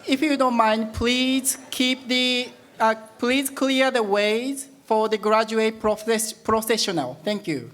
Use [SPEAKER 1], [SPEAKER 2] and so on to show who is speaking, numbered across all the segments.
[SPEAKER 1] If you don't mind, please please clear the ways for the graduate processional. Thank you.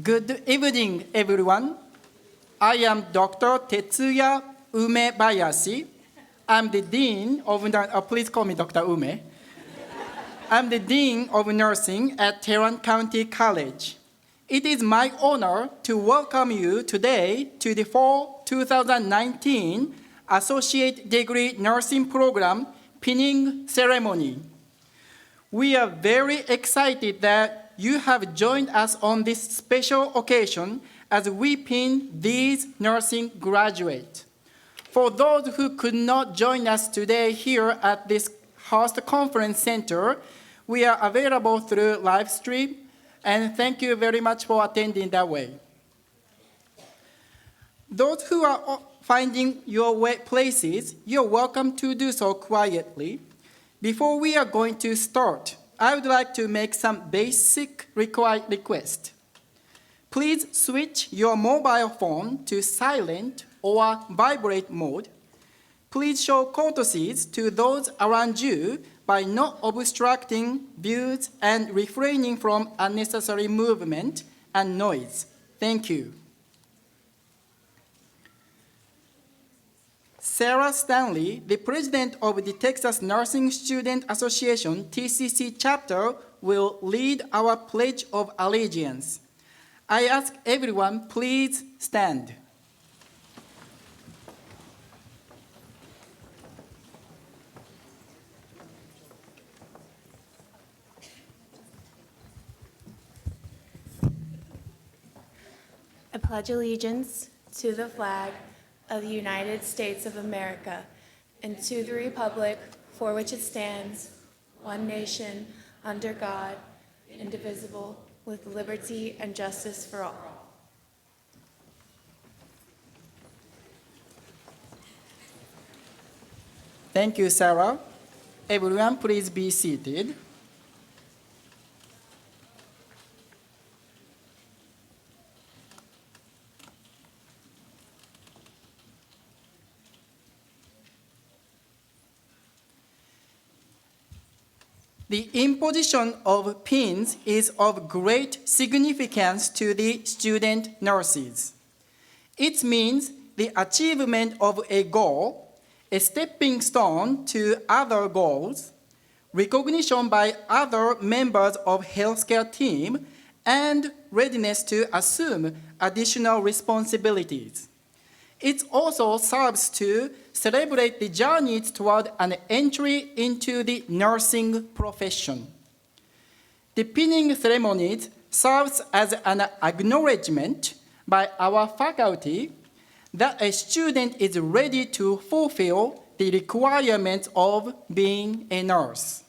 [SPEAKER 1] Good evening, everyone. I am Dr. Tetsuya Umebayashi. I'm the Dean of, please call me Dr. Ume. I'm the Dean of Nursing at Tehran County College. It is my honor to welcome you today to the fall 2019 Associate Degree Nursing Program pinning ceremony. We are very excited that you have joined us on this special occasion as we pin these nursing graduates. For those who could not join us today here at this host conference center, we are available through live stream, and thank you very much for attending that way. Those who are finding your places, you're welcome to do so quietly. Before we are going to start, I would like to make some basic request. Please switch your mobile phone to silent or vibrate mode. Please show courtesies to those around you by not obstructing views and refraining from unnecessary movement and noise. Thank you. Sarah Stanley, the president of the Texas Nursing Student Association, TCC chapter, will lead our Pledge of Allegiance. I ask everyone, please stand.
[SPEAKER 2] I pledge allegiance to the flag of the United States of America and to the republic for which it stands, one nation, under God, indivisible, with liberty and justice for all.
[SPEAKER 1] Thank you, Sarah. Everyone, please be seated. The imposition of pins is of great significance to the student nurses. It means the achievement of a goal, a stepping stone to other goals, recognition by other members of healthcare team, and readiness to assume additional responsibilities. It also serves to celebrate the journey toward an entry into the nursing profession. The pinning ceremony serves as an acknowledgement by our faculty that a student is ready to fulfill the requirements of being a nurse.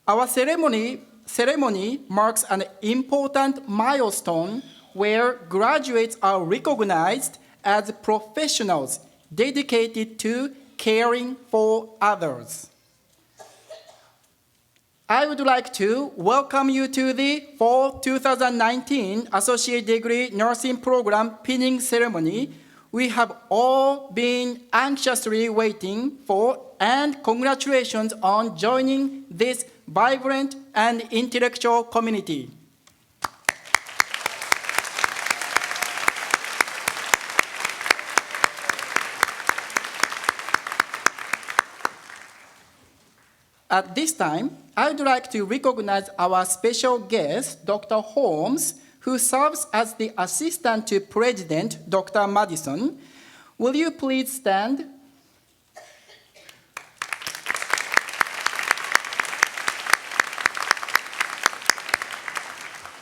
[SPEAKER 1] Our ceremony marks an important milestone where graduates are recognized as professionals dedicated to caring for others. I would like to welcome you to the Fall 2019 Associate Degree Nursing Program pinning ceremony we have all been anxiously waiting for, and congratulations on joining this vibrant and intellectual community. At this time, I would like to recognize our special guest, Dr. Holmes, who serves as the assistant to President, Dr. Madison. Will you please stand?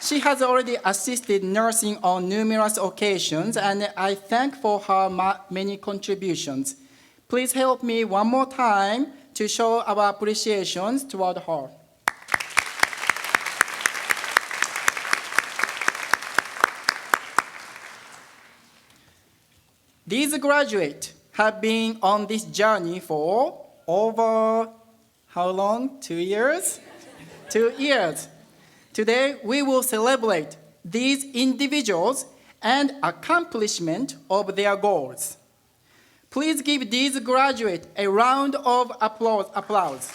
[SPEAKER 1] She has already assisted nursing on numerous occasions, and I thank for her many contributions. Please help me one more time to show our appreciations toward her. These graduates have been on this journey for over, how long? 2 years? 2 years. Today, we will celebrate these individuals and accomplishment of their goals. Please give these graduates a round of applause.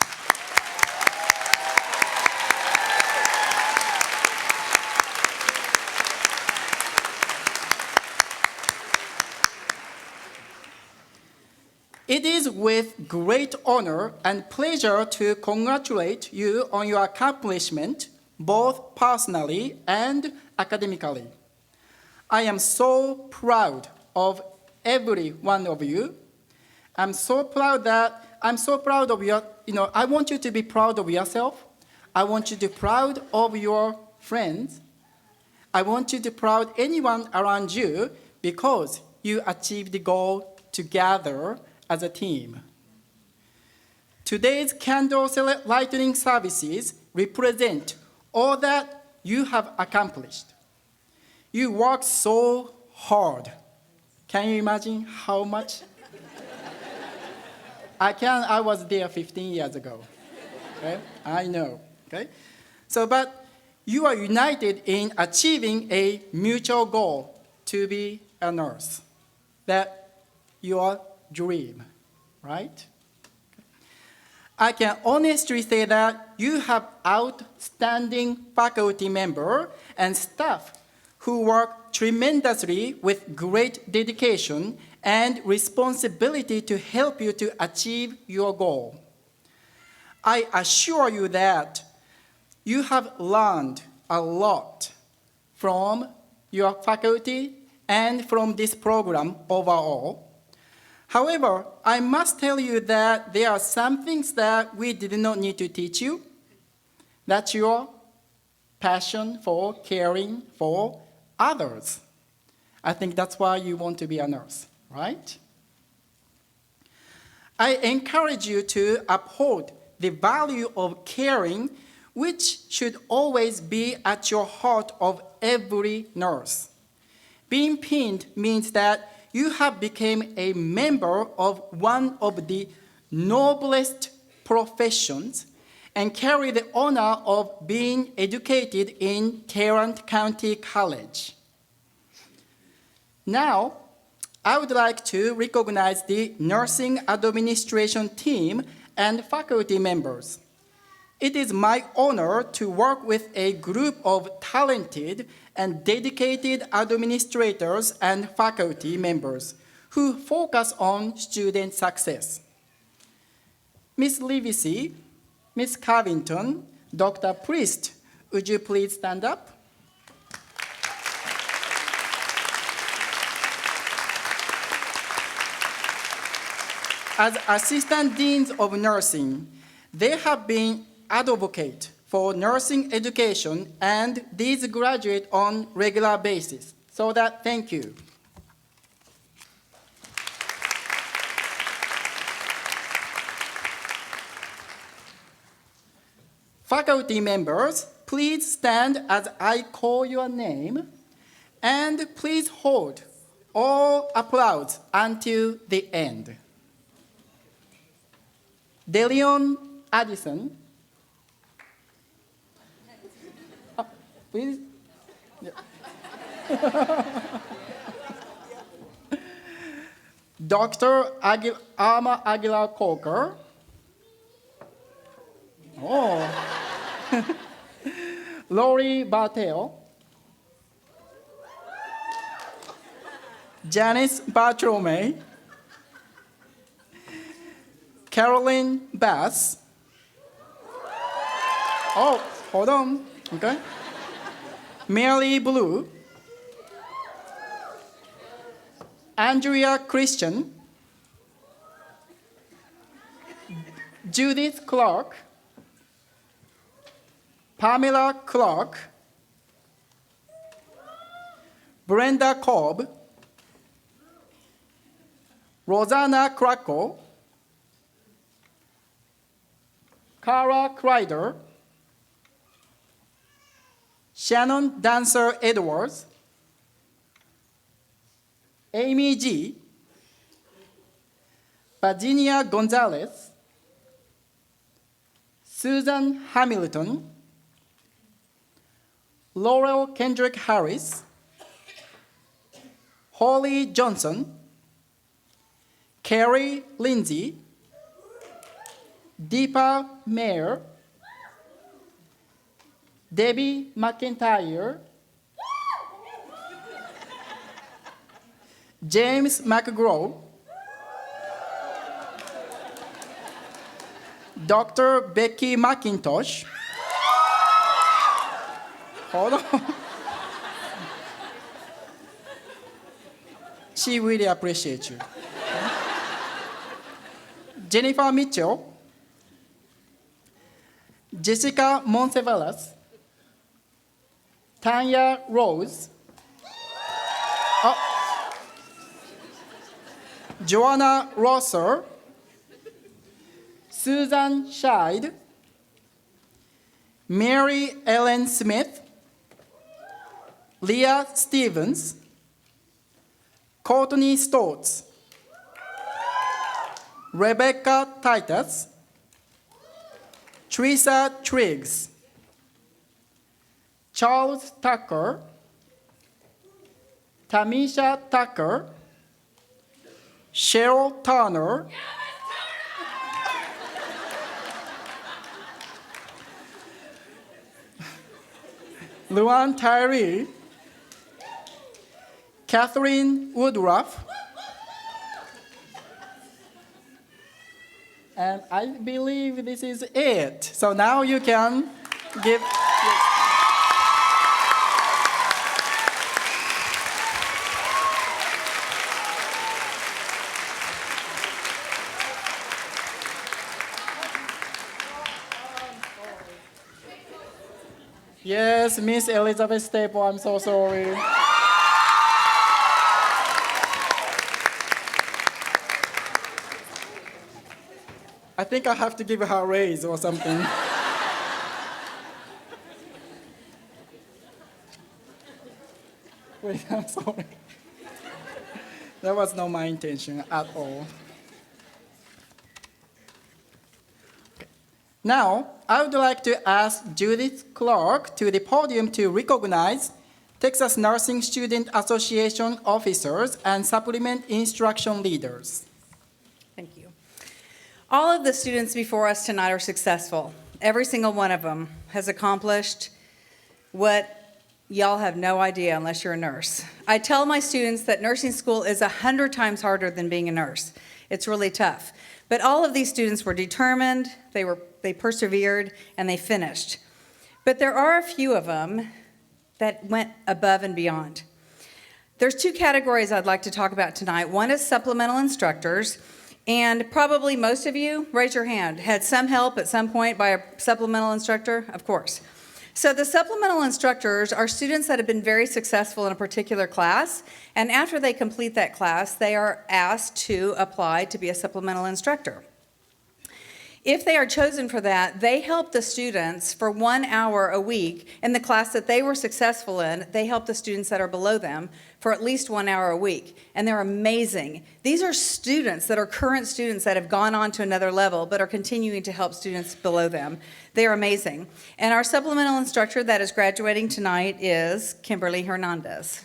[SPEAKER 1] It is with great honor and pleasure to congratulate you on your accomplishment, both personally and academically. I am so proud of every one of you. I'm so proud of your, I want you to be proud of yourself. I want you to be proud of your friends. I want you to be proud of anyone around you because you achieved the goal together as a team. Today's candle lighting services represent all that you have accomplished. You worked so hard. Can you imagine how much? I was there 15 years ago. Okay? I know. Okay? But you are united in achieving a mutual goal to be a nurse. That your dream, right? I can honestly say that you have outstanding faculty members and staff who work tremendously with great dedication and responsibility to help you to achieve your goal. I assure you that you have learned a lot from your faculty and from this program overall. However, I must tell you that there are some things that we did not need to teach you. That's your passion for caring for others. I think that's why you want to be a nurse, right? I encourage you to uphold the value of caring, which should always be at your heart of every nurse. Being pinned means that you have become a member of one of the noblest professions and carry the honor of being educated in Tarrant County College. Now, I would like to recognize the nursing administration team and faculty members. It is my honor to work with a group of talented and dedicated administrators and faculty members who focus on student success. Ms. Livesey, Ms. Covington, Dr. Priest, would you please stand up? As assistant deans of nursing, they have been advocate for nursing education, and these graduate on regular basis. So that, thank you. Faculty members, please stand as I call your name, and please hold all applause until the end. DeLeon Addison. Please. Yeah. Dr. Alma Aguilar Coker. Oh. Lori Bartel. Janice Bartolome. Carolyn Bass. Oh, hold on. Okay. Mary Blue. Andrea Christian. Judith Clark. Pamela Clark. Brenda Cobb. Rosanna Krakow. Cara Kreider. Shannon Dancer Edwards. Amy G. Virginia Gonzalez. Susan Hamilton. Laurel Kendrick Harris. Holly Johnson. Carrie Lindsay. Deepa Mayer. Debbie McIntyre. James McGraw. Dr. Becky McIntosh. Hold on. She really appreciates you. Jennifer Mitchell. Jessica Monsevelas. Tanya Rose. Oh. Joanna Rosser. Susan Scheid. Mary Ellen Smith. Leah Stevens. Courtney Stoltz. Rebecca Titus. Teresa Triggs. Charles Tucker. Tamisha Tucker. Cheryl Turner. Luan Tyree. Catherine Woodruff. And I believe this is it. So now you can give. Yes, Miss Elizabeth Staple, I'm so sorry. I think I have to give her a raise or something. Wait, I'm sorry. That was not my intention at all. Okay. Now, I would like to ask Judith Clark to the podium to recognize Texas Nursing Student Association officers and supplement instruction leaders.
[SPEAKER 3] Thank you. All of the students before us tonight are successful. Every single one of them has accomplished what y'all have no idea unless you're a nurse. I tell my students that nursing school is 100 times harder than being a nurse. It's really tough. But all of these students were determined, they persevered, and they finished. But there are a few of them that went above and beyond. There's two categories I'd like to talk about tonight. One is supplemental instructors, and probably most of you, raise your hand, had some help at some point by a supplemental instructor? Of course. So the supplemental instructors are students that have been very successful in a particular class, and after they complete that class, they are asked to apply to be a supplemental instructor. If they are chosen for that, they help the students for 1 hour a week in the class that they were successful in. They help the students that are below them for at least 1 hour a week, and they're amazing. These are students that are current students that have gone on to another level but are continuing to help students below them. They are amazing. And our supplemental instructor that is graduating tonight is Kimberly Hernandez.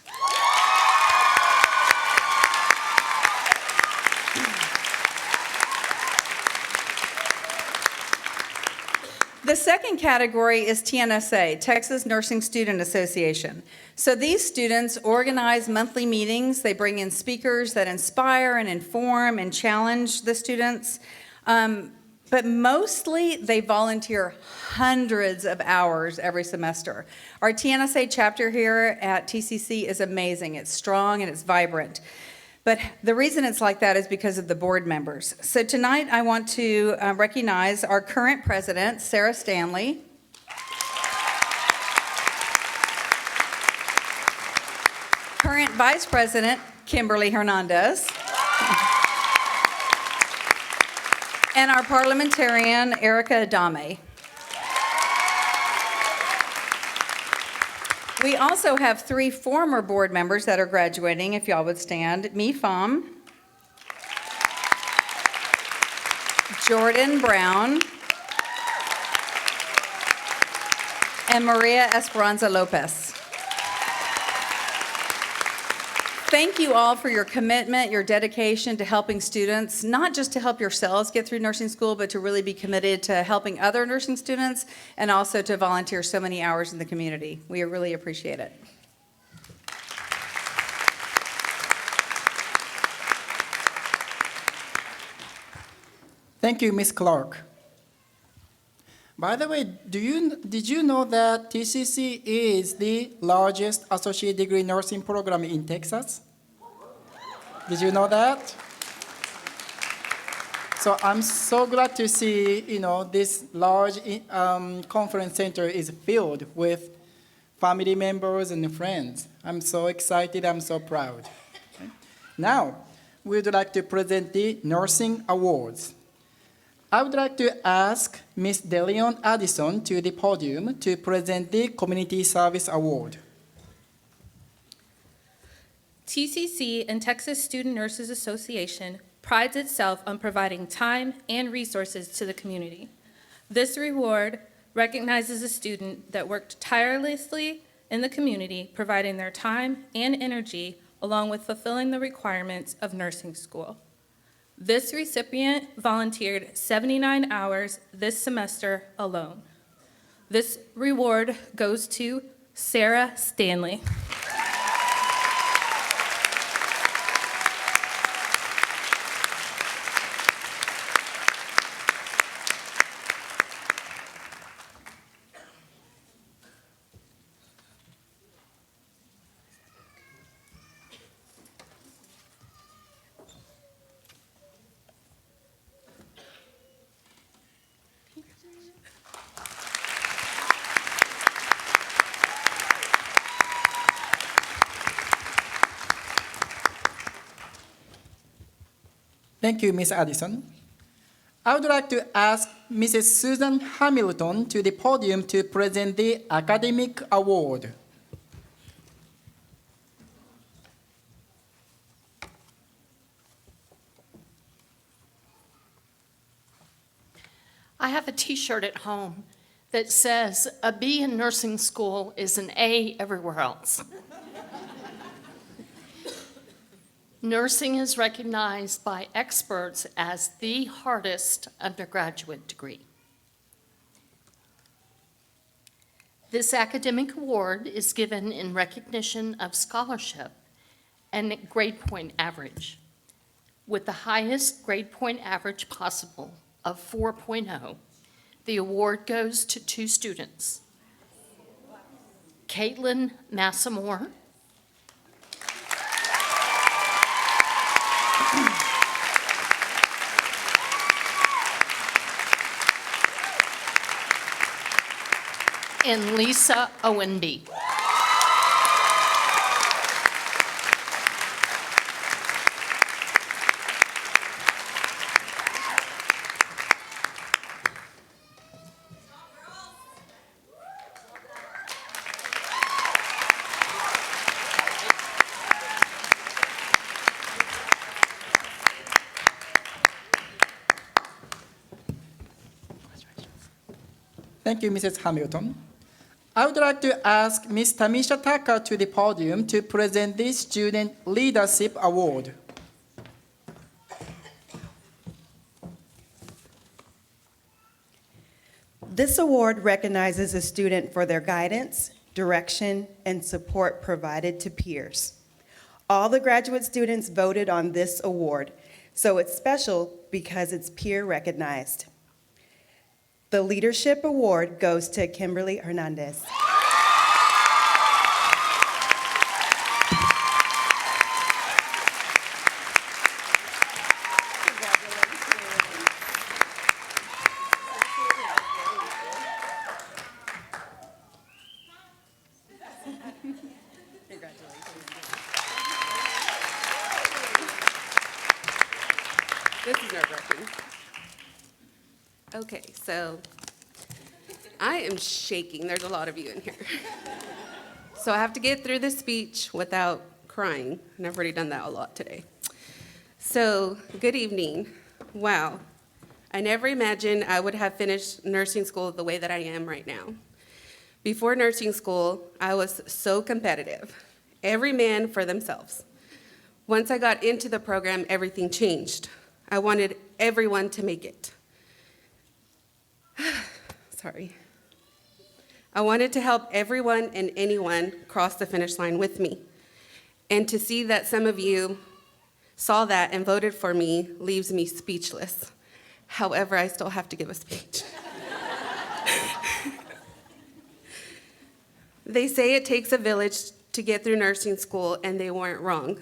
[SPEAKER 3] The second category is TNSA, Texas Nursing Student Association. So these students organize monthly meetings. They bring in speakers that inspire and inform and challenge the students. But mostly they volunteer hundreds of hours every semester. Our TNSA chapter here at TCC is amazing. It's strong and it's vibrant. But the reason it's like that is because of the board members. So tonight I want to recognize our current president, Sarah Stanley. Current vice president, Kimberly Hernandez. And our parliamentarian, Erica Adame. We also have 3 former board members that are graduating, if y'all would stand. Mi Pham, Jordan Brown, and Maria Esperanza Lopez. Thank you all for your commitment, your dedication to helping students, not just to help yourselves get through nursing school, but to really be committed to helping other nursing students and also to volunteer so many hours in the community. We really appreciate it.
[SPEAKER 1] Thank you, Ms. Clark. By the way, did you know that TCC is the largest associate degree nursing program in Texas? Did you know that? So I'm so glad to see, this large conference center is filled with family members and friends. I'm so excited, I'm so proud. Okay. Now, we would like to present the Nursing Awards. I would like to ask Ms. DeLeon Addison to the podium to present the Community Service Award.
[SPEAKER 4] TCC and Texas Student Nurses Association prides itself on providing time and resources to the community. This reward recognizes a student that worked tirelessly in the community, providing their time and energy along with fulfilling the requirements of nursing school. This recipient volunteered 79 hours this semester alone. This reward goes to Sarah Stanley.
[SPEAKER 1] Thank you, Ms. Addison. I would like to ask Mrs. Susan Hamilton to the podium to present the academic award.
[SPEAKER 5] I have a t-shirt at home that says, "A B in nursing school is an A everywhere else." Nursing is recognized by experts as the hardest undergraduate degree. This academic award is given in recognition of scholarship and grade point average, with the highest grade point average possible of 4.0. The award goes to two students, Caitlin Massamore and Lisa Owenby.
[SPEAKER 1] Thank you, Mrs. Hamilton. I would like to ask Ms. Tamisha Tucker to the podium to present the Student Leadership Award.
[SPEAKER 6] This award recognizes a student for their guidance, direction, and support provided to peers. All the graduate students voted on this award, so it's special because it's peer recognized. The Leadership Award goes to Kimberly Hernandez.
[SPEAKER 7] This is nerve-wracking. Okay, so I am shaking. There's a lot of you in here. So I have to get through this speech without crying, and I've already done that a lot today. So, good evening. Wow. I never imagined I would have finished nursing school the way that I am right now. Before nursing school, I was so competitive. Every man for themselves. Once I got into the program, everything changed. I wanted everyone to make it. Sorry. I wanted to help everyone and anyone cross the finish line with me. And to see that some of you saw that and voted for me leaves me speechless. However, I still have to give a speech. They say it takes a village to get through nursing school, and they weren't wrong.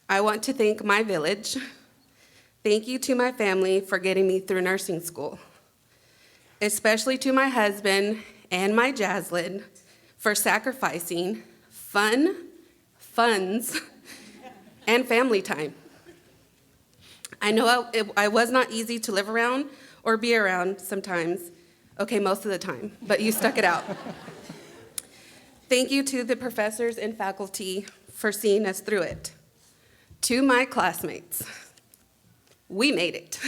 [SPEAKER 7] I want to thank my village. Thank you to my family for getting me through nursing school. Especially to my husband and my Jaslyn for sacrificing funds, and family time. I know I was not easy to live around or be around sometimes. Okay, most of the time, but you stuck it out. Thank you to the professors and faculty for seeing us through it. To my classmates, we made it.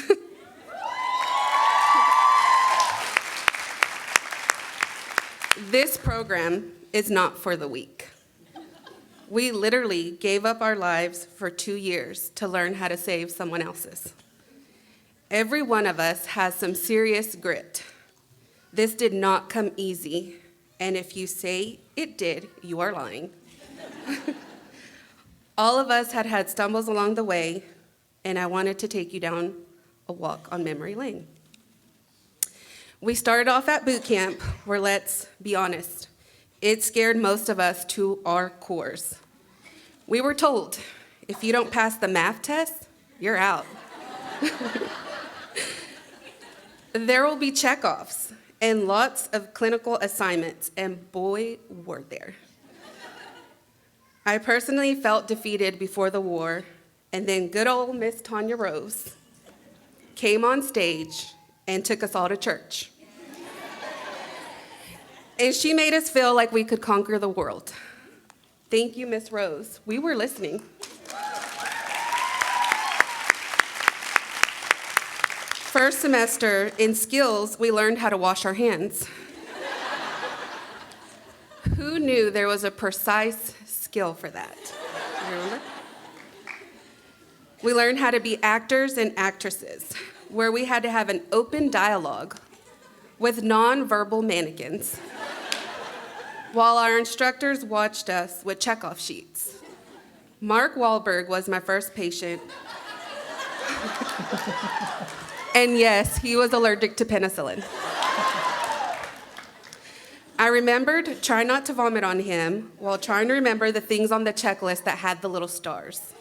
[SPEAKER 7] This program is not for the weak. We literally gave up our lives for 2 years to learn how to save someone else's. Every one of us has some serious grit. This did not come easy, and if you say it did, you are lying. All of us had stumbles along the way, and I wanted to take you down a walk on memory lane. We started off at boot camp, where, let's be honest, it scared most of us to our cores. We were told, if you don't pass the math test, you're out. There will be checkoffs and lots of clinical assignments, and boy, were there. I personally felt defeated before the war, and then good old Miss Tanya Rose came on stage and took us all to church. And she made us feel like we could conquer the world. Thank you, Miss Rose. We were listening. First semester in skills, we learned how to wash our hands. Who knew there was a precise skill for that? You remember? We learned how to be actors and actresses, where we had to have an open dialogue with nonverbal mannequins, while our instructors watched us with checkoff sheets. Mark Wahlberg was my first patient. And yes, he was allergic to penicillin. I remembered trying not to vomit on him while trying to remember the things on the checklist that had the little stars.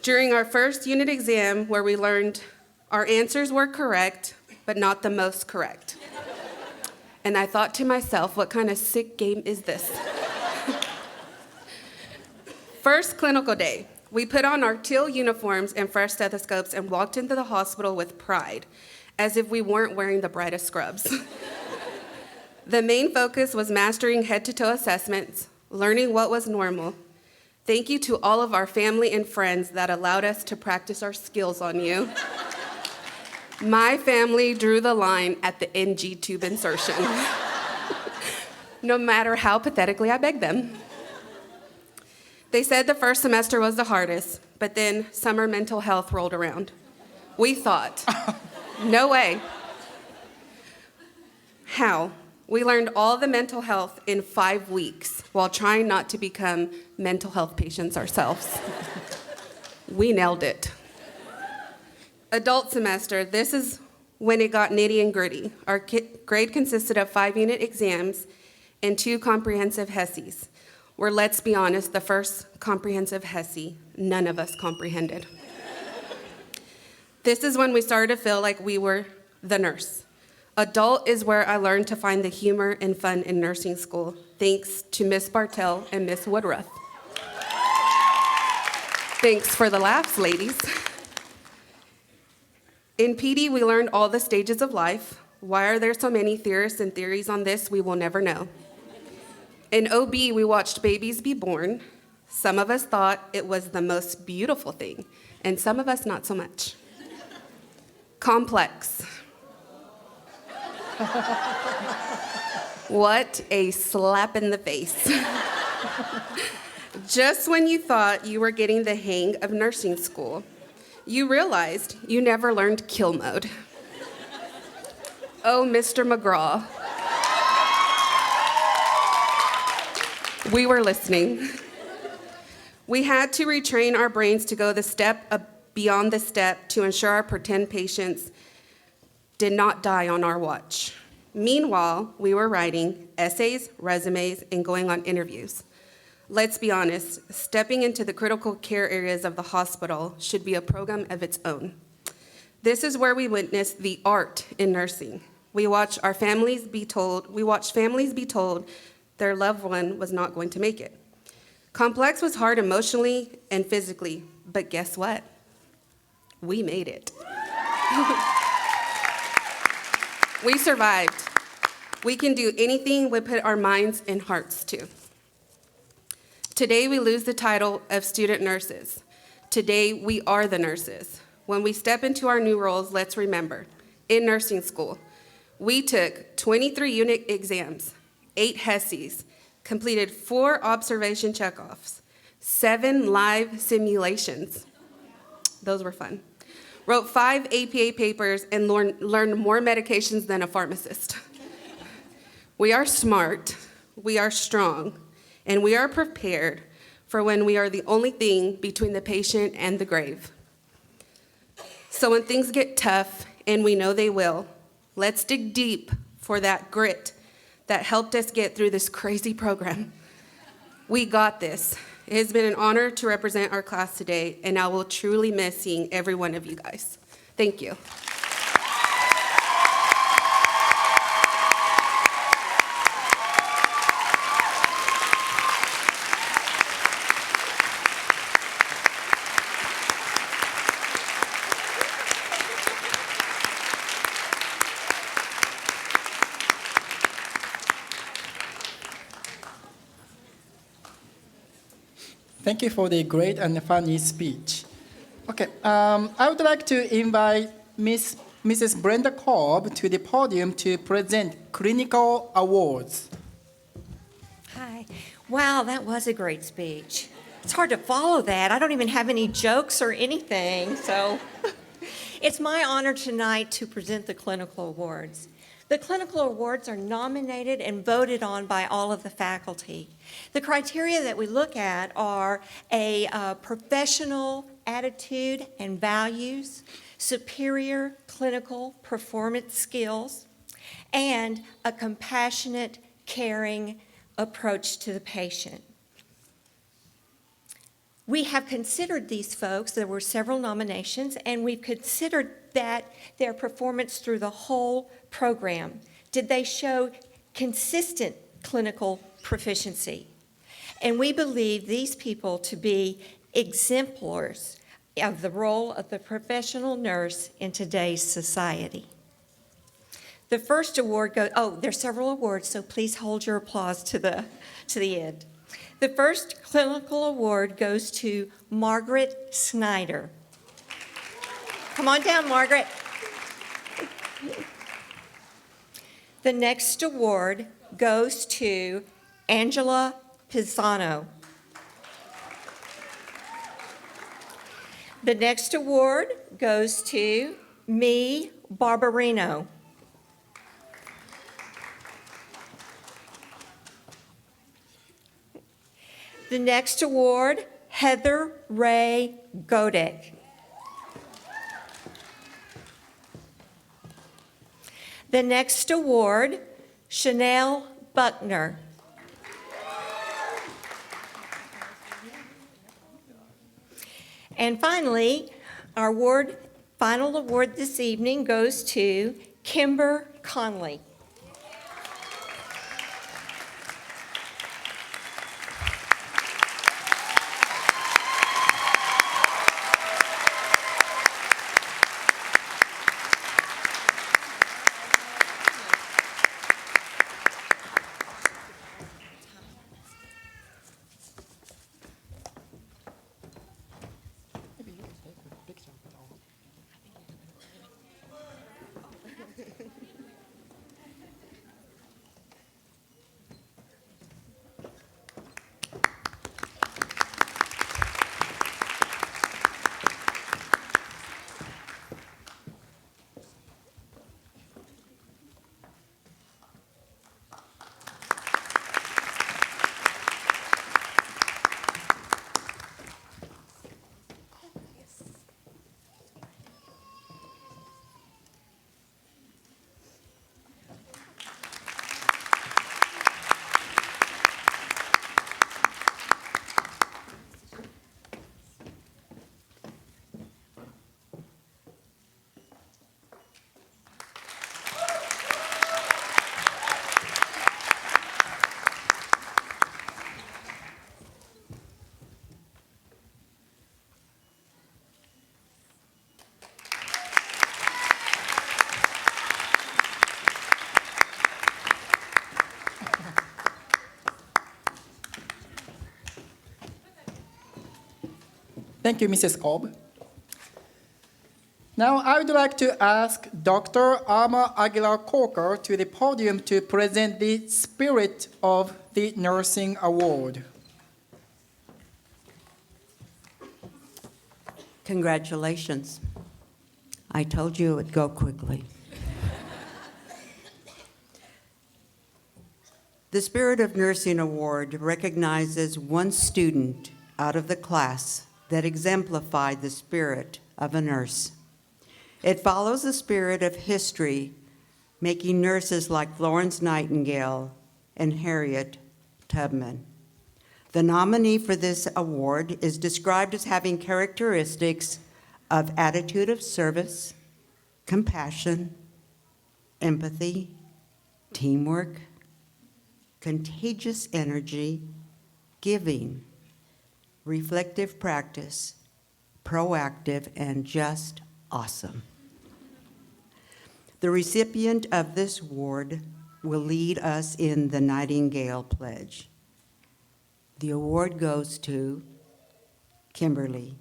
[SPEAKER 7] During our first unit exam, where we learned our answers were correct, but not the most correct. And I thought to myself, what kind of sick game is this? First clinical day, we put on our teal uniforms and fresh stethoscopes and walked into the hospital with pride, as if we weren't wearing the brightest scrubs. The main focus was mastering head-to-toe assessments, learning what was normal. Thank you to all of our family and friends that allowed us to practice our skills on you. My family drew the line at the NG tube insertion, no matter how pathetically I begged them. They said the first semester was the hardest, but then summer mental health rolled around. We thought, no way. How? We learned all the mental health in 5 weeks while trying not to become mental health patients ourselves. We nailed it. Adult semester, this is when it got nitty and gritty. Our grade consisted of 5 unit exams and 2 comprehensive HESIs, where, let's be honest, the first comprehensive HESI, none of us comprehended. This is when we started to feel like we were the nurse. Adult is where I learned to find the humor and fun in nursing school, thanks to Miss Bartell and Miss Woodruff. Thanks for the laughs, ladies. In PD, we learned all the stages of life. Why are there so many theorists and theories on this? We will never know. In OB, we watched babies be born. Some of us thought it was the most beautiful thing, and some of us not so much. Complex. What a slap in the face. Just when you thought you were getting the hang of nursing school, you realized you never learned kill mode. Oh, Mr. McGraw. We were listening. We had to retrain our brains to go the step beyond the step to ensure our pretend patients did not die on our watch. Meanwhile, we were writing essays, resumes, and going on interviews. Let's be honest, stepping into the critical care areas of the hospital should be a program of its own. This is where we witness the art in nursing. We watched families be told their loved one was not going to make it. Complex was hard emotionally and physically, but guess what? We made it. We survived. We can do anything we put our minds and hearts to. Today, we lose the title of student nurses. Today, we are the nurses. When we step into our new roles, let's remember, in nursing school, we took 23 unit exams, 8 HESIs, completed 4 observation checkoffs, 7 live simulations. Those were fun. Wrote 5 APA papers and learned more medications than a pharmacist. We are smart, we are strong, and we are prepared for when we are the only thing between the patient and the grave. So when things get tough, and we know they will, let's dig deep for that grit that helped us get through this crazy program. We got this. It has been an honor to represent our class today, and I will truly miss seeing every one of you guys. Thank you.
[SPEAKER 1] Thank you for the great and funny speech. Okay, I would like to invite Mrs. Brenda Cobb to the podium to present clinical awards.
[SPEAKER 8] Hi. Wow, that was a great speech. It's hard to follow that. I don't even have any jokes or anything, so it's my honor tonight to present the clinical awards. The clinical awards are nominated and voted on by all of the faculty. The criteria that we look at are a professional attitude and values, superior clinical performance skills, and a compassionate, caring approach to the patient. We have considered these folks, there were several nominations, and we've considered that their performance through the whole program. Did they show consistent clinical proficiency? And we believe these people to be exemplars of the role of the professional nurse in today's society. The first award goes, there's several awards, so please hold your applause to the end. The first clinical award goes to Margaret Snyder. Come on down, Margaret. The next award goes to Angela Pisano. The next award goes to Me Barbarino. The next award, Heather Ray Godek. The next award, Chanel Buckner. And finally, our final award this evening goes to Kimber Conley.
[SPEAKER 1] Thank you, Mrs. Cobb. Now, I would like to ask Dr. Alma Aguilar-Corker to the podium to present the Spirit of the Nursing Award.
[SPEAKER 9] Congratulations. I told you it would go quickly. The Spirit of Nursing Award recognizes one student out of the class that exemplified the spirit of a nurse. It follows the spirit of history, making nurses like Florence Nightingale and Harriet Tubman. The nominee for this award is described as having characteristics of attitude of service, compassion, empathy, teamwork, contagious energy, giving, reflective practice, proactive, and just awesome. The recipient of this award will lead us in the Nightingale Pledge. The award goes to Kimberly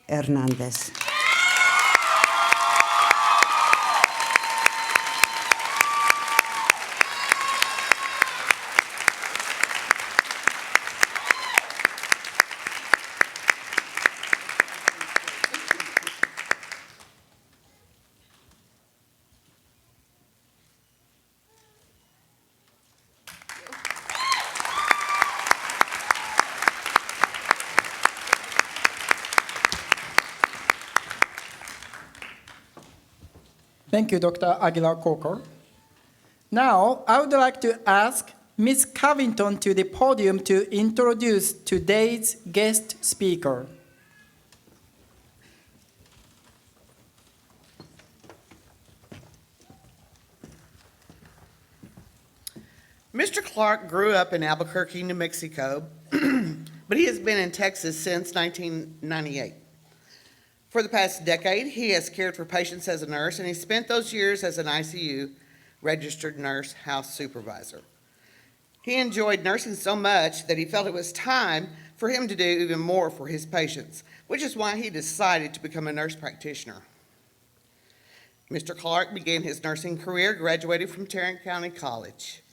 [SPEAKER 9] Hernandez.
[SPEAKER 1] Thank you, Dr. Aguilar Corker. Now, I would like to ask Ms. Covington to the podium to introduce today's guest speaker.
[SPEAKER 10] Mr. Clark grew up in Albuquerque, New Mexico, but he has been in Texas since 1998. For the past decade, he has cared for patients as a nurse, and he spent those years as an ICU registered nurse house supervisor. He enjoyed nursing so much that he felt it was time for him to do even more for his patients, which is why he decided to become a nurse practitioner. Mr. Clark began his nursing career, graduated from Tarrant County College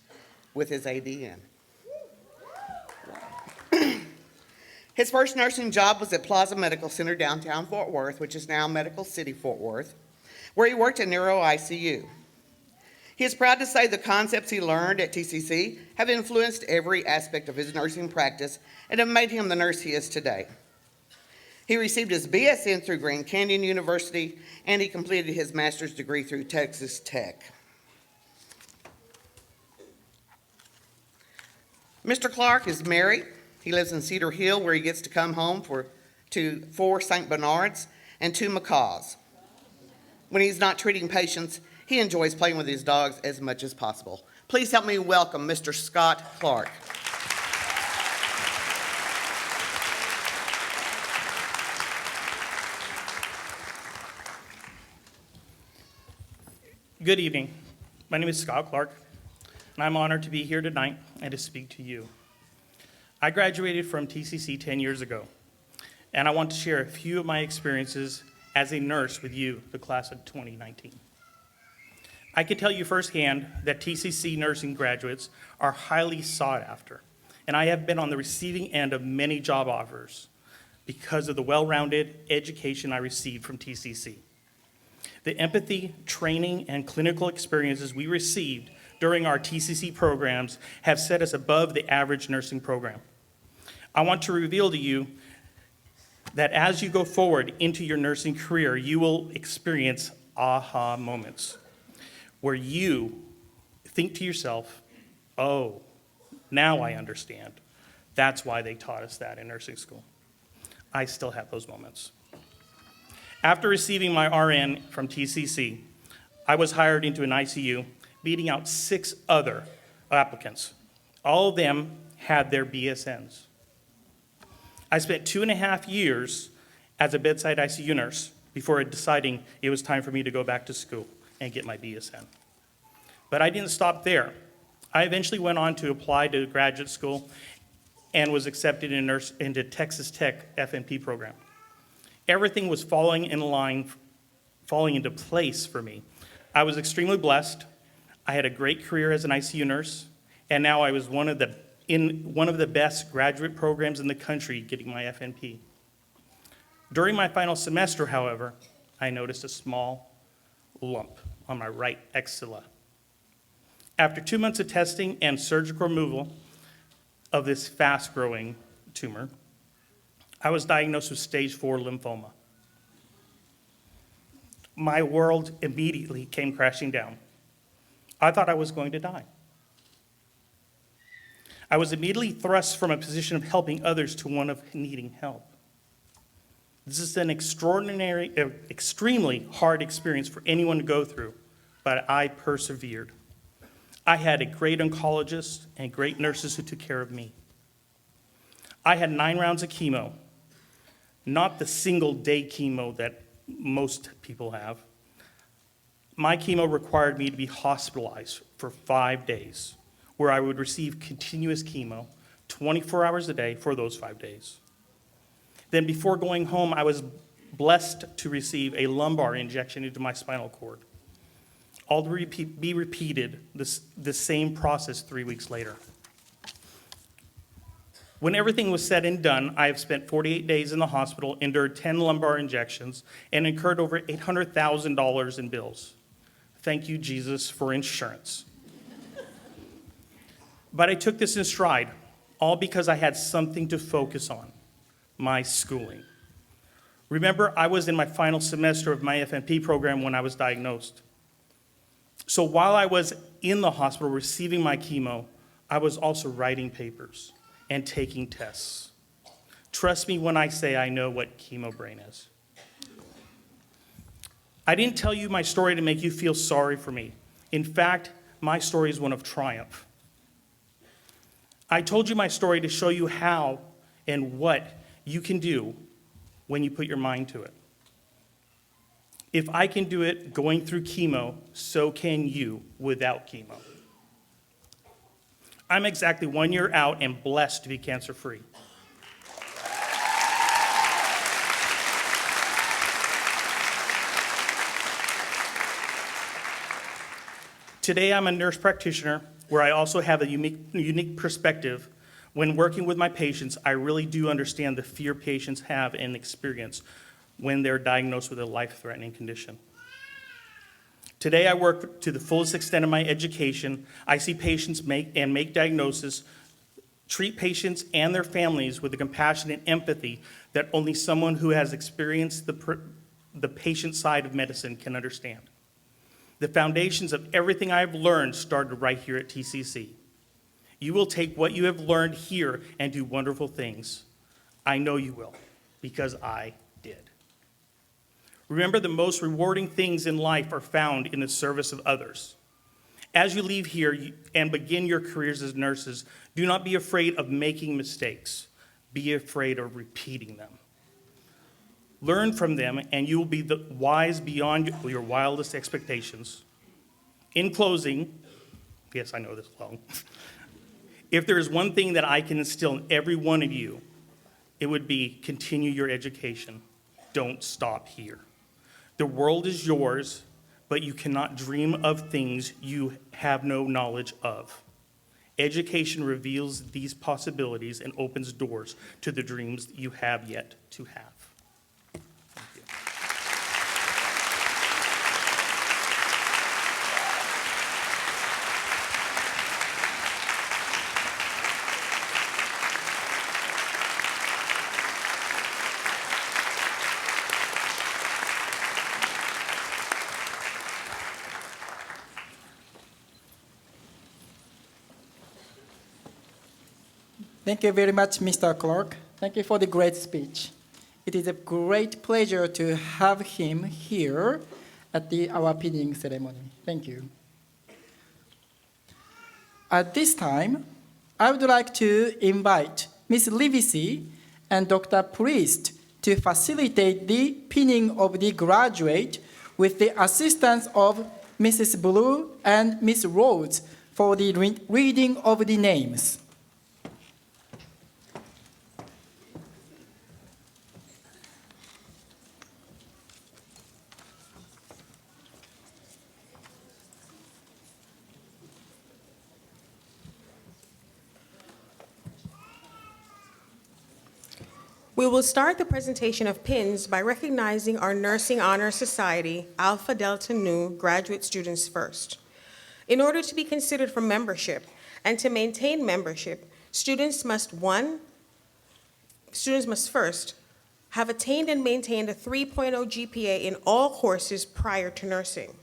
[SPEAKER 10] with his ADN. His first nursing job was at Plaza Medical Center downtown Fort Worth, which is now Medical City Fort Worth, where he worked in neuro ICU. He is proud to say the concepts he learned at TCC have influenced every aspect of his nursing practice and have made him the nurse he is today. He received his BSN through Grand Canyon University, and he completed his master's degree through Texas Tech. Mr. Clark is married. He lives in Cedar Hill, where he gets to come home to 4 St. Bernards and 2 macaws. When he's not treating patients, he enjoys playing with his dogs as much as possible. Please help me welcome Mr. Scott Clark.
[SPEAKER 11] Good evening. My name is Scott Clark, and I'm honored to be here tonight and to speak to you. I graduated from TCC 10 years ago, and I want to share a few of my experiences as a nurse with you, the class of 2019. I can tell you firsthand that TCC nursing graduates are highly sought after, and I have been on the receiving end of many job offers because of the well-rounded education I received from TCC. The empathy, training, and clinical experiences we received during our TCC programs have set us above the average nursing program. I want to reveal to you that as you go forward into your nursing career, you will experience aha moments where you think to yourself, oh, now I understand. That's why they taught us that in nursing school. I still have those moments. After receiving my RN from TCC, I was hired into an ICU, beating out 6 other applicants. All of them had their BSNs. I spent 2.5 years as a bedside ICU nurse before deciding it was time for me to go back to school and get my BSN. But I didn't stop there. I eventually went on to apply to graduate school and was accepted into Texas Tech FNP program. Everything was falling into place for me. I was extremely blessed. I had a great career as an ICU nurse, and now I was in one of the best graduate programs in the country getting my FNP. During my final semester, however, I noticed a small lump on my right axilla. After 2 months of testing and surgical removal of this fast-growing tumor, I was diagnosed with stage 4 lymphoma. My world immediately came crashing down. I thought I was going to die. I was immediately thrust from a position of helping others to one of needing help. This is an extremely hard experience for anyone to go through, but I persevered. I had a great oncologist and great nurses who took care of me. I had 9 rounds of chemo, not the single-day chemo that most people have. My chemo required me to be hospitalized for 5 days, where I would receive continuous chemo 24 hours a day for those 5 days. Then before going home, I was blessed to receive a lumbar injection into my spinal cord. All to be repeated, the same process 3 weeks later. When everything was said and done, I have spent 48 days in the hospital, endured 10 lumbar injections, and incurred over $800,000 in bills. Thank you, Jesus, for insurance. But I took this in stride, all because I had something to focus on, my schooling. Remember, I was in my final semester of my FNP program when I was diagnosed. So while I was in the hospital receiving my chemo, I was also writing papers and taking tests. Trust me when I say I know what chemo brain is. I didn't tell you my story to make you feel sorry for me. In fact, my story is one of triumph. I told you my story to show you how and what you can do when you put your mind to it. If I can do it going through chemo, so can you without chemo. I'm exactly 1 year out and blessed to be cancer-free. Today, I'm a nurse practitioner where I also have a unique perspective. When working with my patients, I really do understand the fear patients have and experience when they're diagnosed with a life-threatening condition. Today, I work to the fullest extent of my education. I see patients make diagnoses, treat patients and their families with the compassion and empathy that only someone who has experienced the patient side of medicine can understand. The foundations of everything I've learned started right here at TCC. You will take what you have learned here and do wonderful things. I know you will, because I did. Remember, the most rewarding things in life are found in the service of others. As you leave here and begin your careers as nurses, do not be afraid of making mistakes. Be afraid of repeating them. Learn from them, and you will be wise beyond your wildest expectations. In closing, yes, I know this is long. If there is one thing that I can instill in every one of you, it would be continue your education. Don't stop here. The world is yours, but you cannot dream of things you have no knowledge of. Education reveals these possibilities and opens doors to the dreams you have yet to have. Thank you.
[SPEAKER 1] Thank you very much, Mr. Clark. Thank you for the great speech. It is a great pleasure to have him here at our pinning ceremony. Thank you. At this time, I would like to invite Ms. Livesey and Dr. Priest to facilitate the pinning of the graduate with the assistance of Mrs. Blue and Ms. Rhodes for the reading of the names.
[SPEAKER 12] We will start the presentation of pins by recognizing our Nursing Honor Society Alpha Delta Nu graduate students first. In order to be considered for membership and to maintain membership, students must first have attained and maintained a 3.0 GPA in all courses prior to nursing.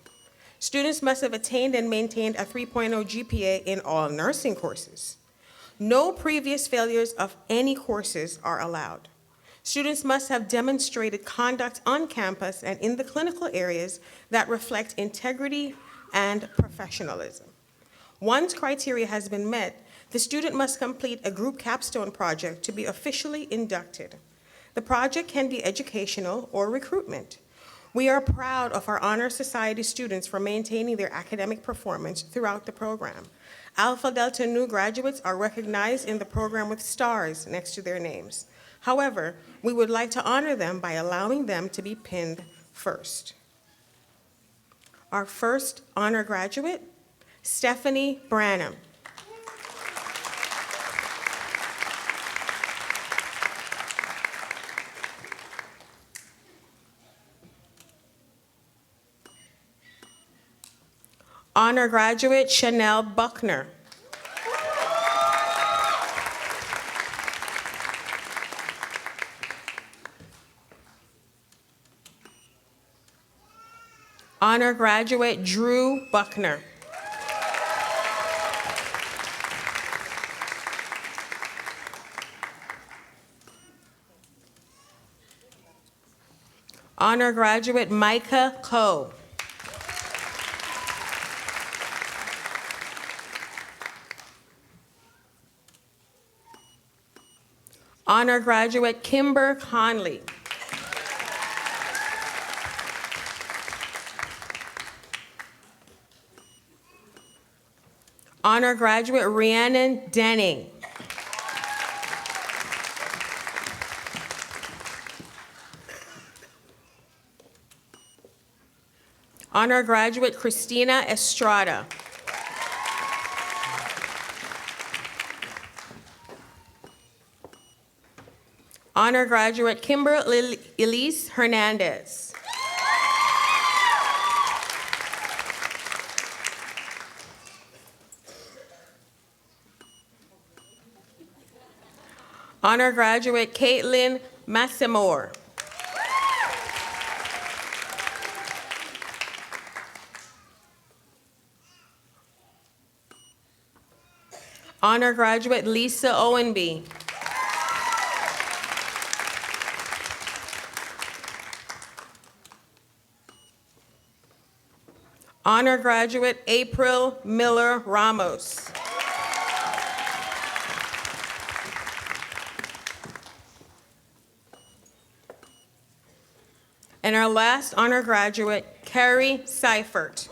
[SPEAKER 12] Students must have attained and maintained a 3.0 GPA in all nursing courses. No previous failures of any courses are allowed. Students must have demonstrated conduct on campus and in the clinical areas that reflect integrity and professionalism. Once criteria has been met, the student must complete a group capstone project to be officially inducted. The project can be educational or recruitment. We are proud of our Honor Society students for maintaining their academic performance throughout the program. Alpha Delta Nu graduates are recognized in the program with stars next to their names. However, we would like to honor them by allowing them to be pinned first. Our first honor graduate, Stephanie Branham. Honor graduate, Chanel Buckner. Honor graduate, Drew Buckner. Honor graduate, Micah Coe. Honor graduate, Kimber Conley. Honor graduate, Rhiannon Denning. Honor graduate, Christina Estrada. Honor graduate, Kimber Elise Hernandez. Honor graduate, Caitlin Massimore. Honor graduate, Lisa Owenby. Honor graduate, April Miller Ramos. And our last honor graduate, Carrie Seifert.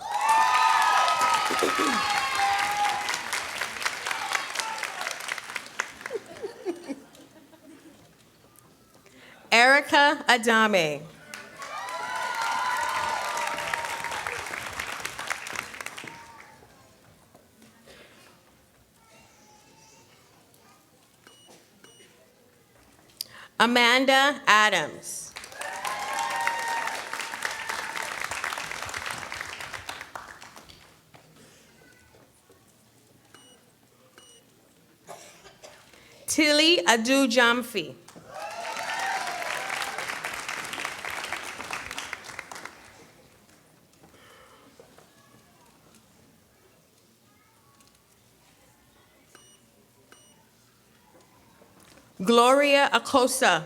[SPEAKER 12] Erica Adame. Amanda Adams. Tilly Adu Jamfi. Gloria Acosta.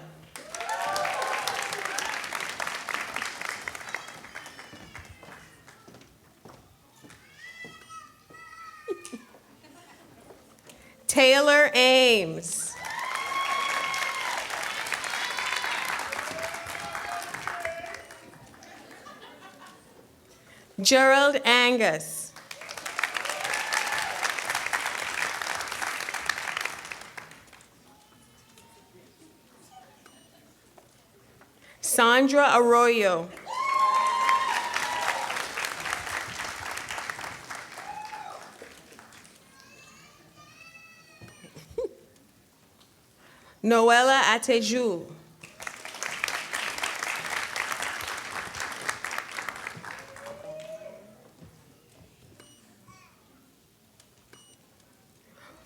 [SPEAKER 12] Taylor Ames. Gerald Angus. Sandra Arroyo. Noella Ateju.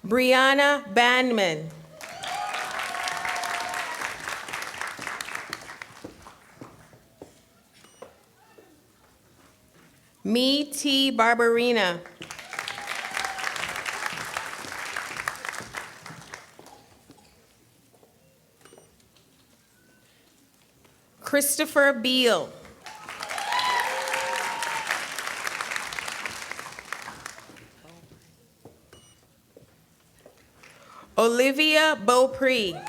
[SPEAKER 12] Brianna Bandman. Me T. Barbarina. Christopher Beal. Olivia Beaupre.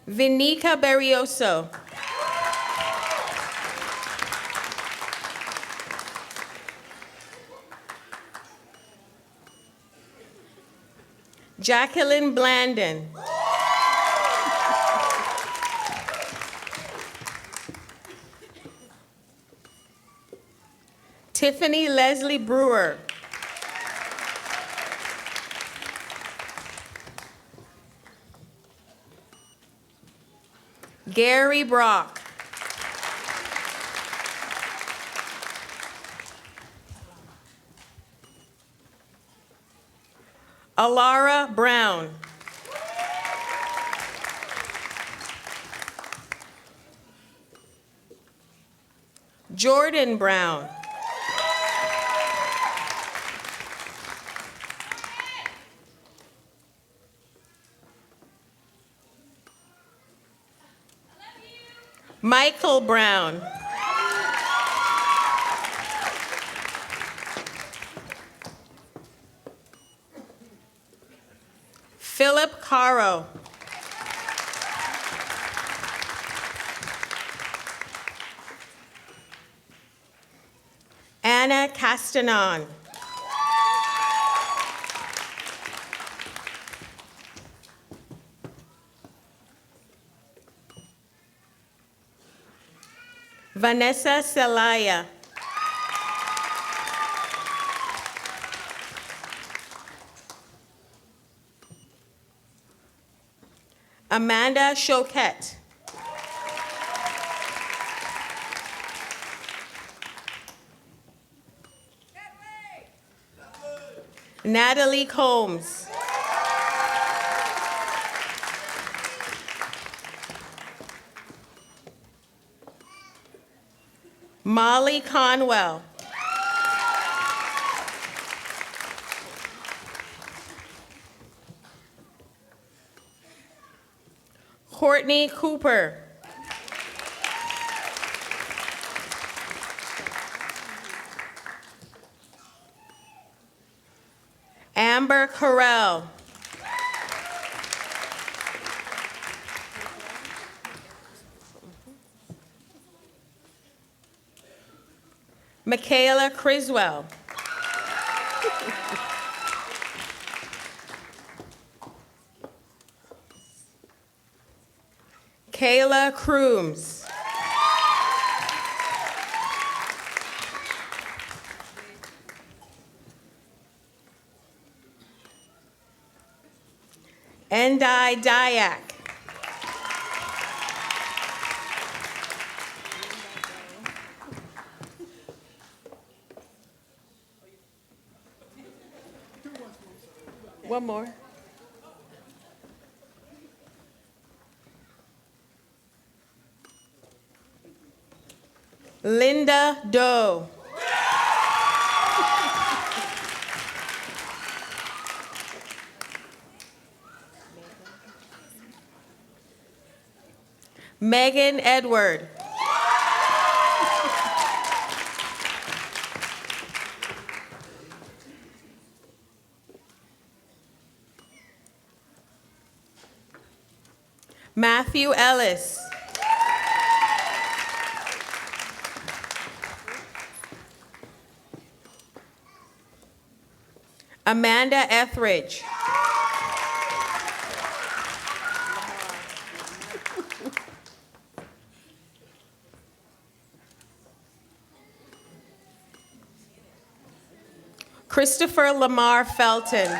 [SPEAKER 12] Vinica Berrioso. Jacqueline Blandon. Tiffany Leslie Brewer. Gary Brock. Alara Brown. Jordan Brown. Michael Brown. Philip Caro. Anna Castanon. Vanessa Celaya. Amanda Choquette. Natalie Combs. Molly Conwell. Courtney Cooper. Amber Carell. Michaela Criswell. Kayla Crooms. Endai Dayak. One more. Linda Doe. Megan Edward. Matthew Ellis. Amanda Etheridge. Christopher Lamar Felton.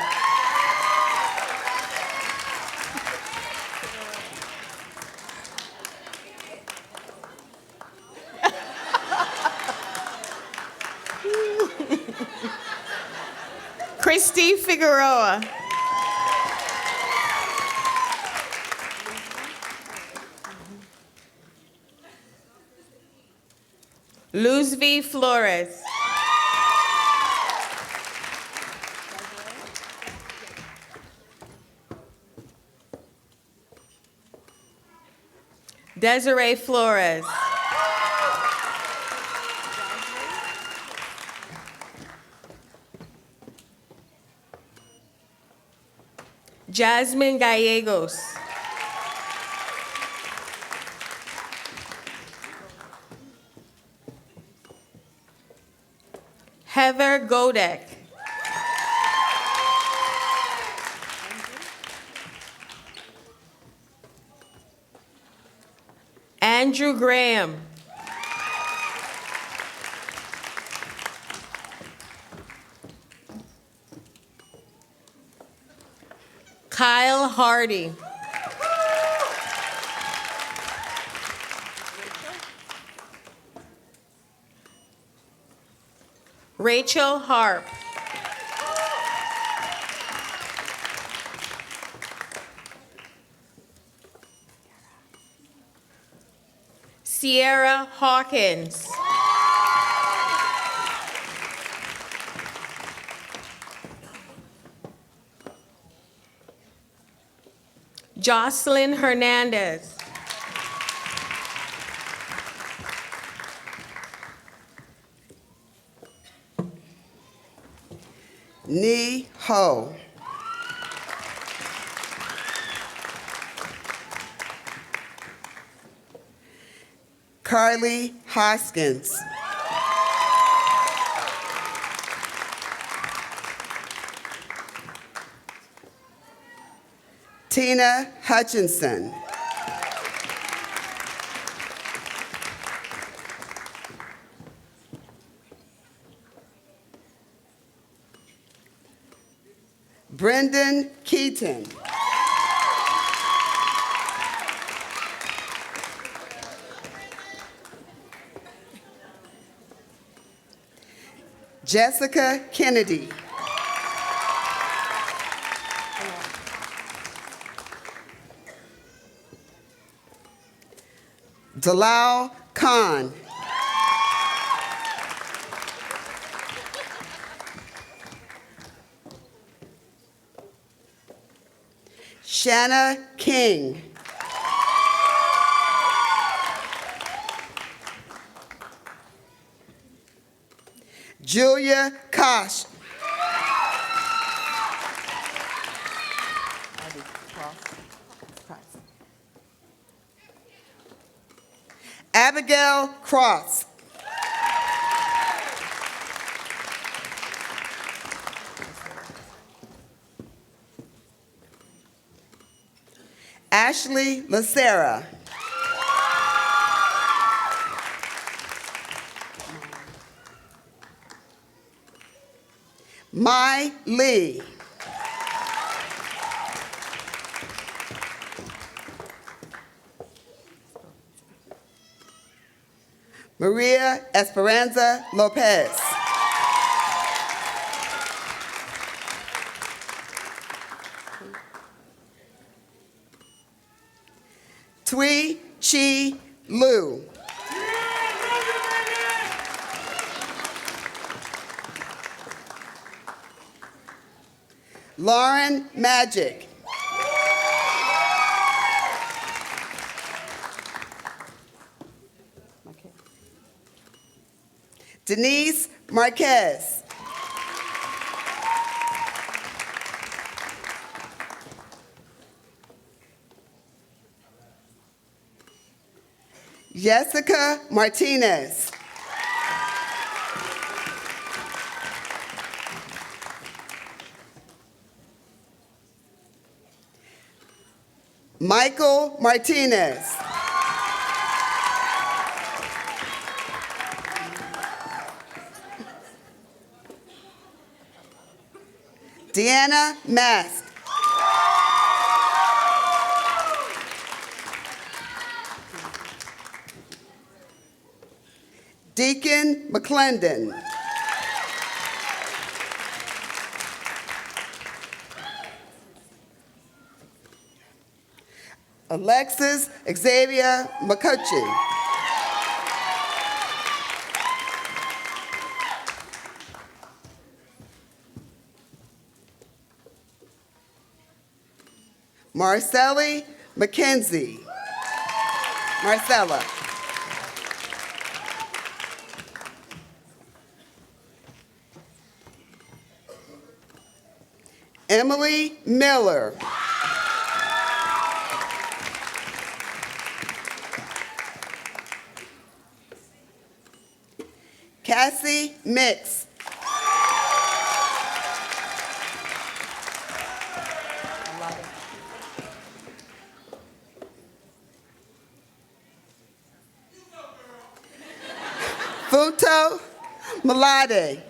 [SPEAKER 12] Christy Figueroa. Luzvi Flores. Desiree Flores. Jasmine Gallegos. Heather Godek. Andrew Graham. Kyle Hardy. Rachel Harp. Sierra Hawkins. Jocelyn Hernandez.
[SPEAKER 13] Ni Ho. Carly Hoskins. Tina Hutchinson. Brendan Keaton. Jessica Kennedy. Dalal Khan. Shanna King. Julia Kosh. Abigail Cross. Ashley Lacera. Mai Lee. Maria Esperanza Lopez. Tui Chi Lu. Lauren Magic. Denise Marquez. Jessica Martinez. Michael Martinez. Deanna Mast. Deacon McClendon. Alexis Xavier McCutcheon. Marcelli McKenzie. Marcella. Emily Miller. Cassie Mix. Funto Malade.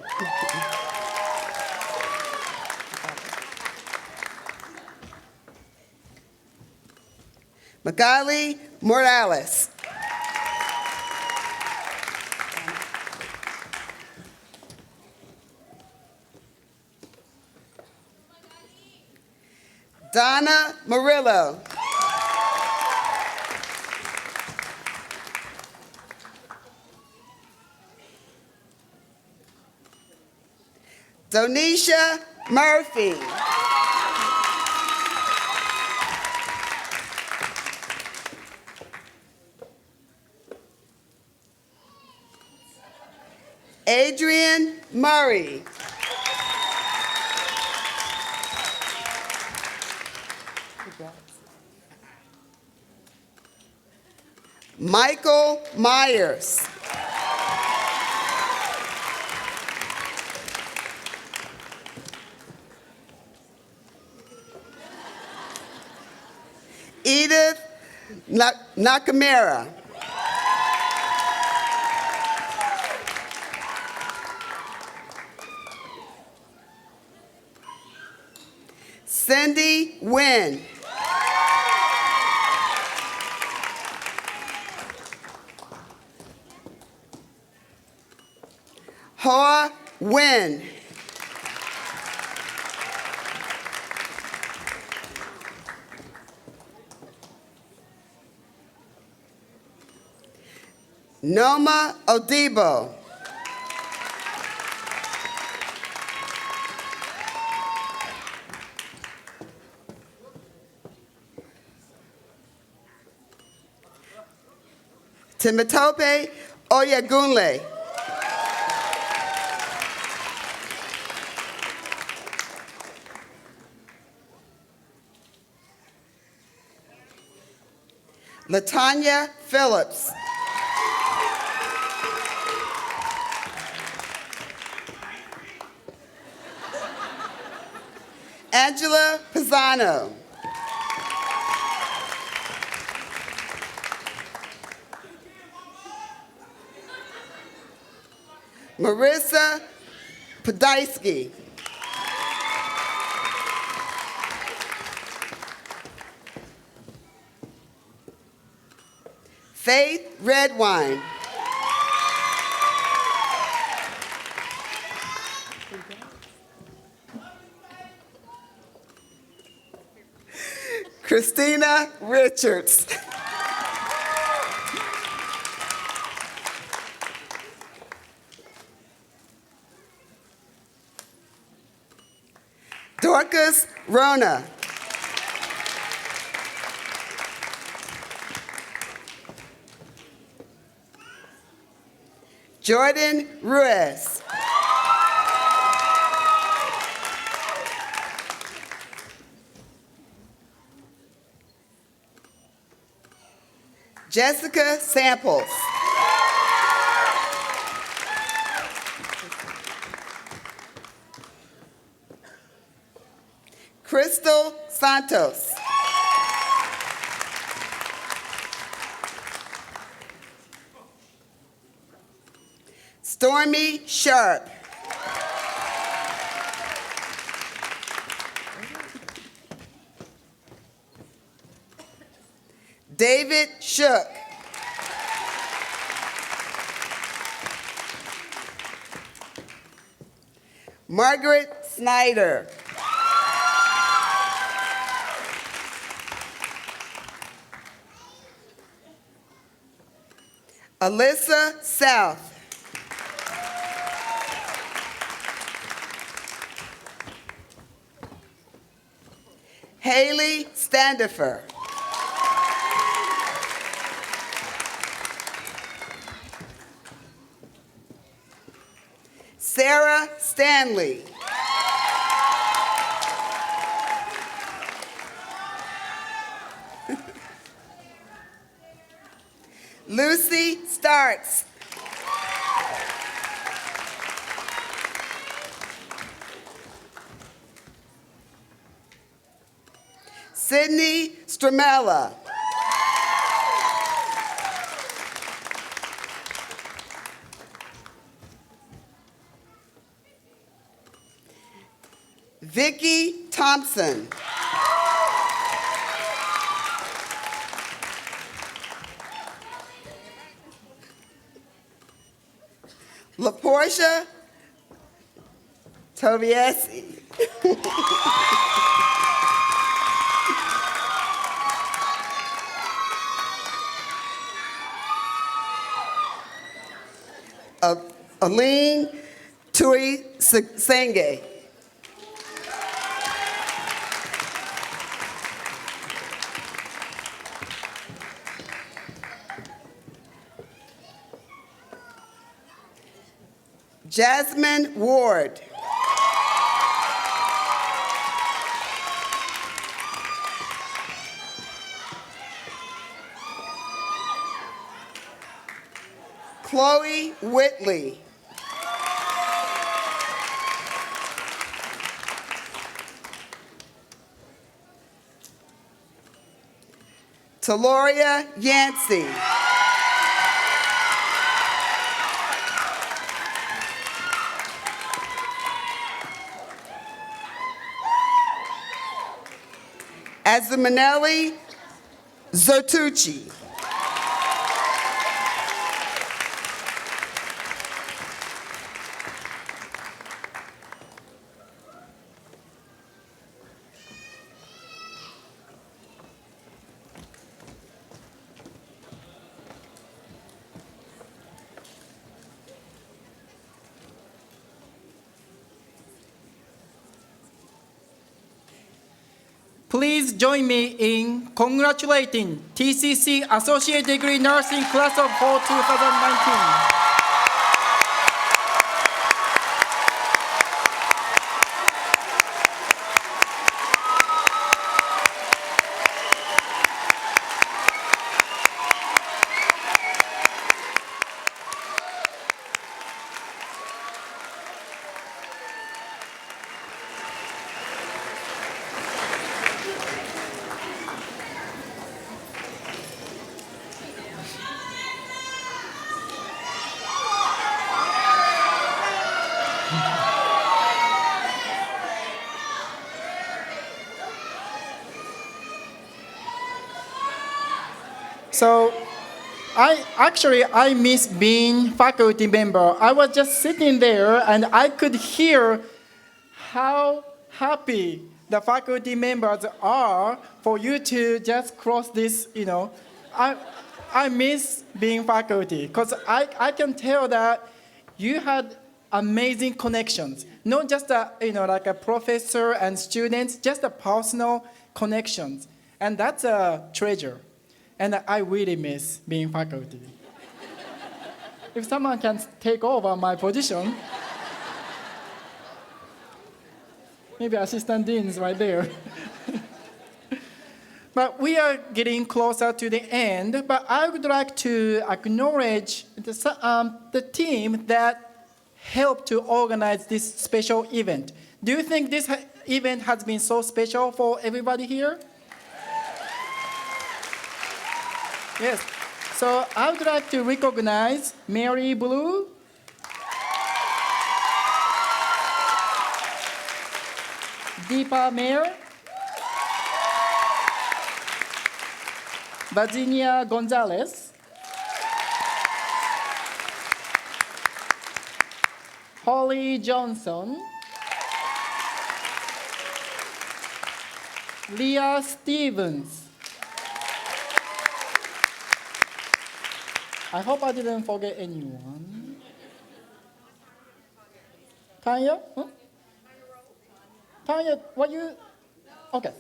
[SPEAKER 13] Magali Morales. Donna Murillo. Donisha Murphy. Adrian Murray. Michael Myers. Edith Nakamura. Cindy Nguyen. Hoa Nguyen. Noma Odibo. Timitope Oyagunle. Latanya Phillips. Angela Pisano. Marissa Podolsky. Faith Redwine. Christina Richards. Dorcas Rona. Jordan Ruiz. Jessica Samples. Crystal Santos. Stormy Sharp. David Shook. Margaret Snyder. Alyssa South. Haley Standifer. Sarah Stanley. Lucy Starks. Sydney Stramella. Vicky Thompson. LaPortia Tobiasi. Aline Tui Senge. Jasmine Ward. Chloe Whitley. Taloria Yancey. Azumanelli Zotucci.
[SPEAKER 1] Please join me in congratulating TCC Associate Degree Nursing Class of Fall 2019. So I miss being faculty member. I was just sitting there and I could hear how happy the faculty members are for you to just cross this, I miss being faculty because I can tell that you had amazing connections. Not just like a professor and students, just a personal connections. And that's a treasure. And I really miss being faculty. If someone can take over my position, maybe assistant dean is right there. But we are getting closer to the end, but I would like to acknowledge the team that helped to organize this special event. Do you think this event has been so special for everybody here? Yes. So I would like to recognize Mary Blue, Deepa Mayer, Virginia Gonzalez, Holly Johnson, Leah Stevens. I hope I didn't forget anyone. Tanya? Huh? Tanya, what you? Okay.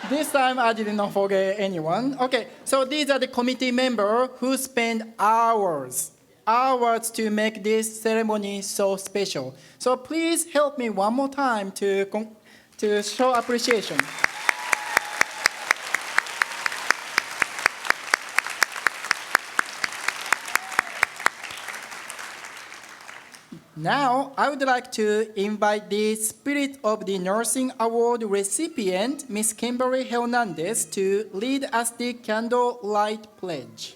[SPEAKER 1] This time I did not forget anyone. Okay, so these are the committee members who spend hours to make this ceremony so special. So please help me one more time to show appreciation. Now, I would like to invite the Spirit of the Nursing Award recipient, Ms. Kimberly Hernandez, to lead us the candlelight pledge.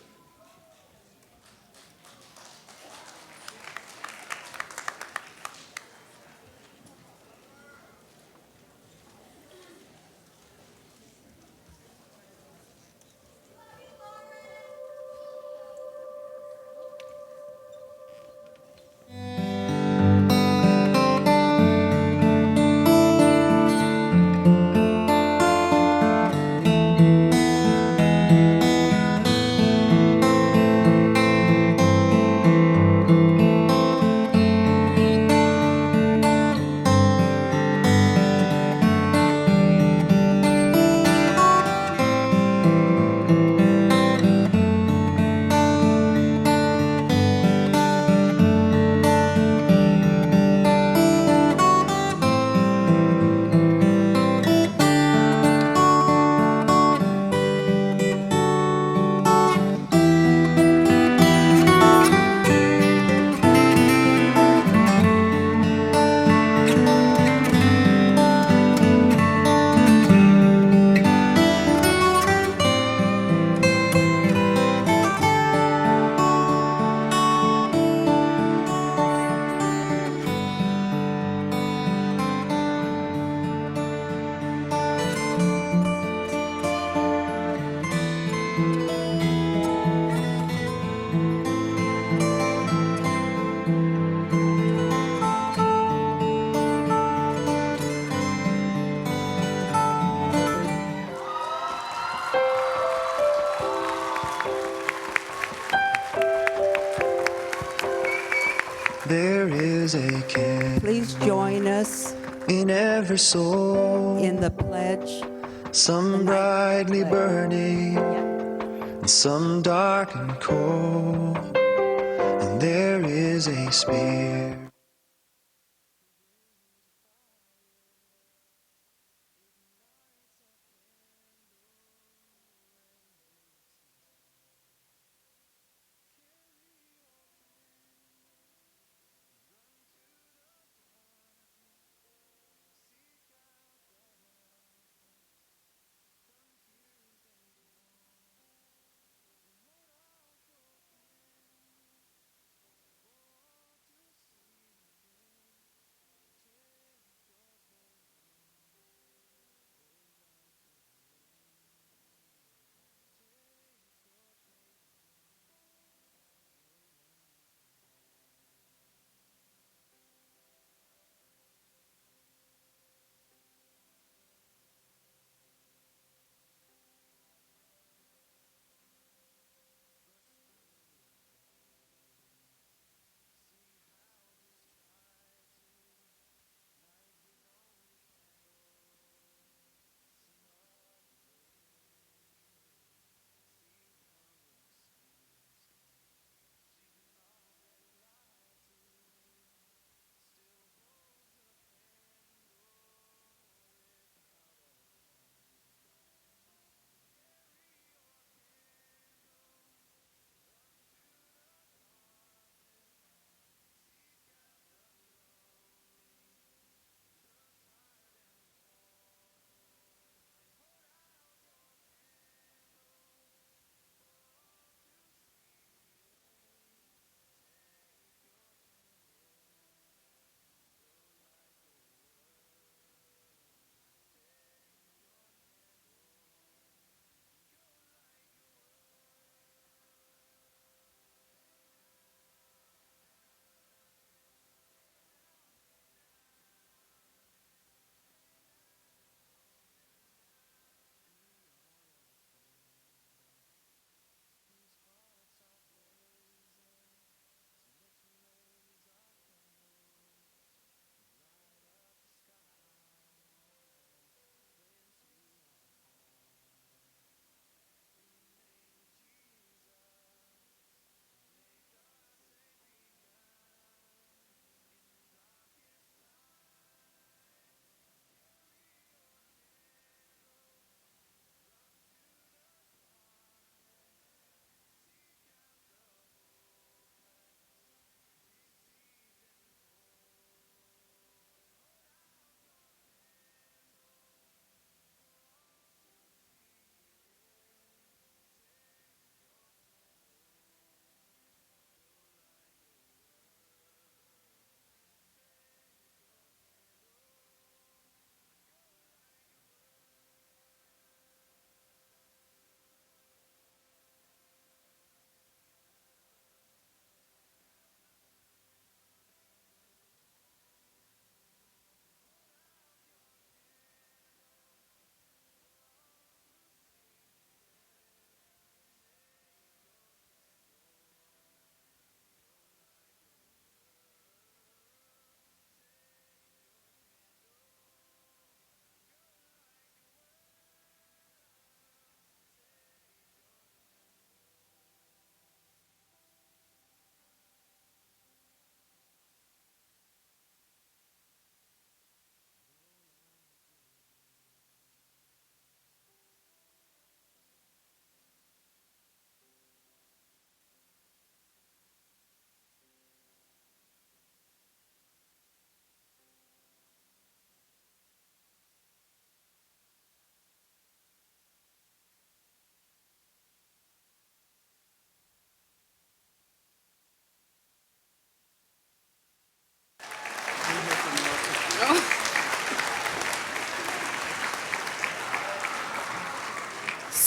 [SPEAKER 14] is a kiss
[SPEAKER 9] Please join us
[SPEAKER 14] in every soul.
[SPEAKER 9] in the pledge.
[SPEAKER 14] Some brightly burning, and some dark and cold. And there is a spear.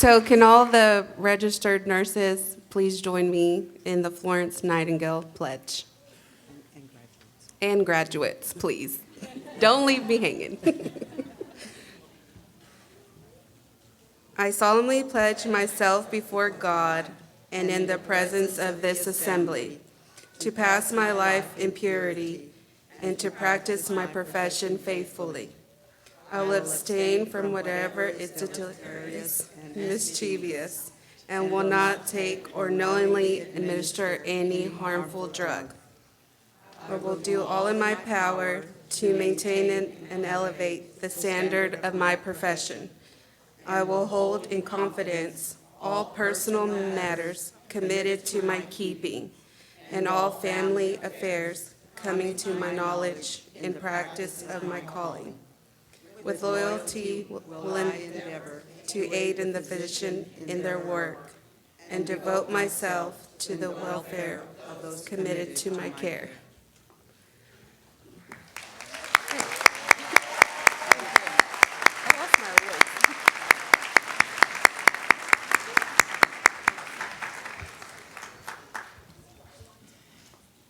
[SPEAKER 7] So can all the registered nurses please join me in the Florence Nightingale Pledge? And graduates, please. Don't leave me hanging. I solemnly pledge myself before God and in the presence of this assembly to pass my life in purity and to practice my profession faithfully. I will abstain from whatever is deleterious, mischievous, and will not take or knowingly administer any harmful drug. I will do all in my power to maintain and elevate the standard of my profession. I will hold in confidence all personal matters committed to my keeping, and all family affairs coming to my knowledge and practice of my calling. With loyalty will endeavor to aid in the physician in their work, and devote myself to the welfare of those committed to my care.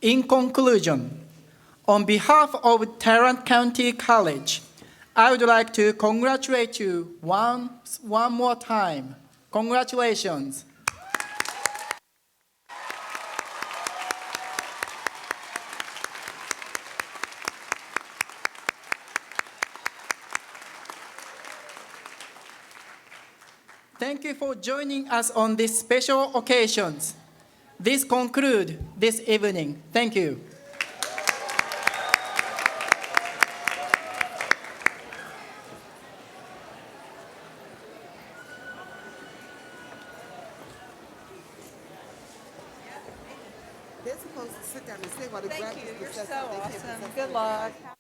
[SPEAKER 1] In conclusion, on behalf of Tarrant County College, I would like to congratulate you one more time. Congratulations. Thank you for joining us on this special occasions. This concludes this evening. Thank you.
[SPEAKER 13] They're supposed to sit down and say while the
[SPEAKER 3] Thank
[SPEAKER 13] graduates
[SPEAKER 3] you. You're
[SPEAKER 13] discuss
[SPEAKER 3] so
[SPEAKER 13] how they can
[SPEAKER 3] awesome.
[SPEAKER 13] discuss
[SPEAKER 3] Good luck.